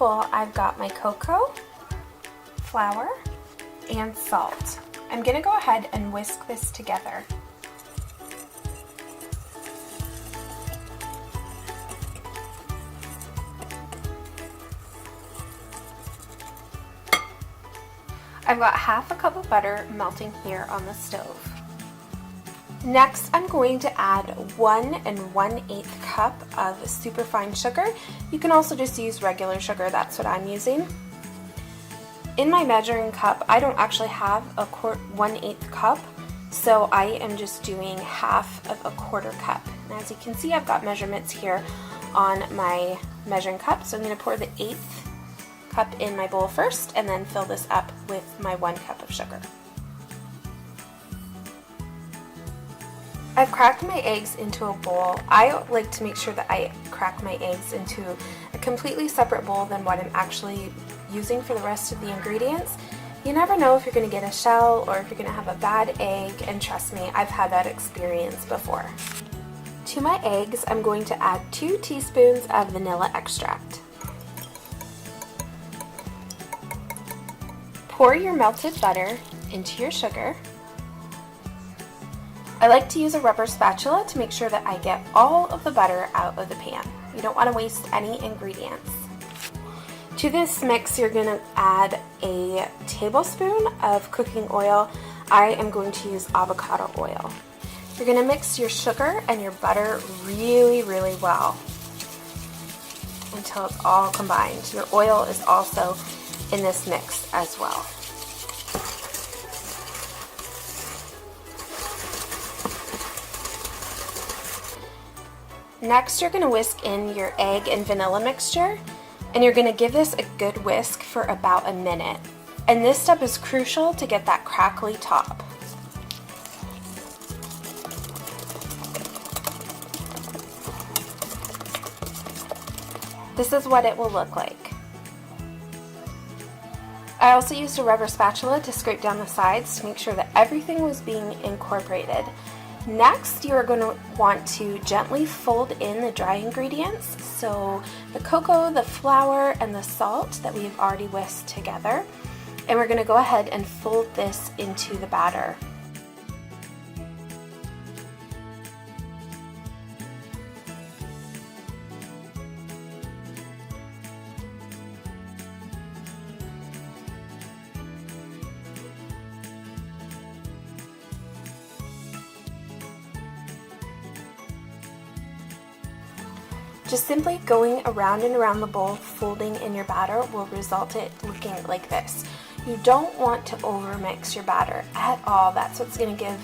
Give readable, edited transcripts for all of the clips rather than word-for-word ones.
bowl, I've got my cocoa, flour, and salt. I'm going to go ahead and whisk this together. I've got half a cup of butter melting here on the stove. Next, I'm going to add 1 1/8 cup of superfine sugar. You can also just use regular sugar, that's what I'm using. In my measuring cup, I don't actually have a 1/8 cup, so I am just doing half of a 1/4 cup. And as you can see, I've got measurements here on my measuring cup, so I'm going to pour the 1/8 cup in my bowl first and then fill this up with my 1 cup of sugar. I've cracked my eggs into a bowl. I like to make sure that I crack my eggs into a completely separate bowl than what I'm actually using for the rest of the ingredients. You never know if you're going to get a shell or if you're going to have a bad egg, and trust me, I've had that experience before. To my eggs, I'm going to add 2 teaspoons of vanilla extract. Pour your melted butter into your sugar. I like to use a rubber spatula to make sure that I get all of the butter out of the pan. You don't want to waste any ingredients. To this mix, you're going to add a tablespoon of cooking oil. I am going to use avocado oil. You're going to mix your sugar and your butter really, really well until it's all combined. Your oil is also in this mix as well. Next, you're going to whisk in your egg and vanilla mixture, and you're going to give this a good whisk for about a minute. And this step is crucial to get that crackly top. This is what it will look like. I also used a rubber spatula to scrape down the sides to make sure that everything was being incorporated. Next, you are going to want to gently fold in the dry ingredients, so the cocoa, the flour, and the salt that we've already whisked together. And we're going to go ahead and fold this into the batter. Just simply going around and around the bowl, folding in your batter, will result in it looking like this. You don't want to overmix your batter at all. That's what's going to give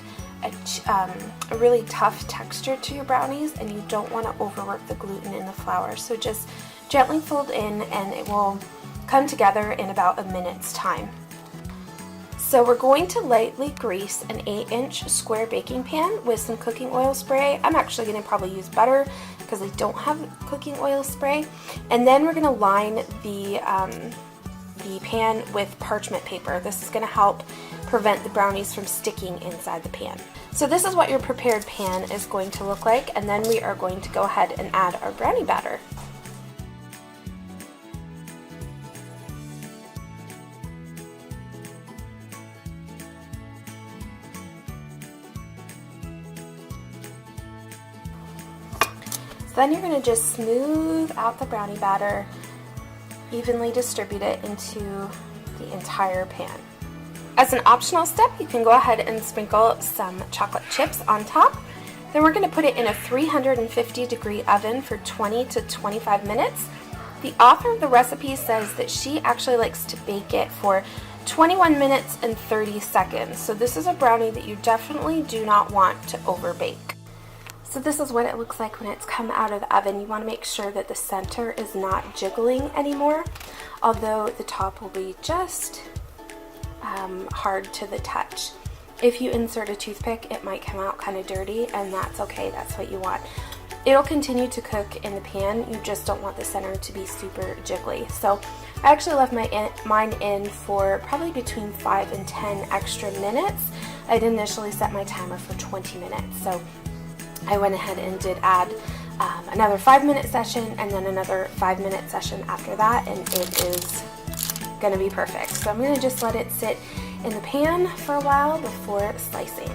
a really tough texture to your brownies, and you don't want to overwork the gluten in the flour. So just gently fold in and it will come together in about a minute's time. So we're going to lightly grease an 8-inch square baking pan with some cooking oil spray. I'm actually going to probably use butter because I don't have cooking oil spray. And then we're going to line the pan with parchment paper. This is going to help prevent the brownies from sticking inside the pan. So this is what your prepared pan is going to look like, and then we are going to go ahead and add our brownie batter. Then you're going to just smooth out the brownie batter, evenly distribute it into the entire pan. As an optional step, you can go ahead and sprinkle some chocolate chips on top. Then we're going to put it in a 350-degree oven for 20 to 25 minutes. The author of the recipe says that she actually likes to bake it for 21 minutes and 30 seconds. So this is a brownie that you definitely do not want to overbake. So this is what it looks like when it's come out of the oven. You want to make sure that the center is not jiggling anymore, although the top will be just hard to the touch. If you insert a toothpick, it might come out kind of dirty, and that's okay. That's what you want. It'll continue to cook in the pan. You just don't want the center to be super jiggly. So I actually left mine in for probably between 5 and 10 extra minutes. I'd initially set my timer for 20 minutes. So I went ahead and did add another 5-minute session, and then another 5-minute session after that, and it is going to be perfect. So I'm going to just let it sit in the pan for a while before slicing.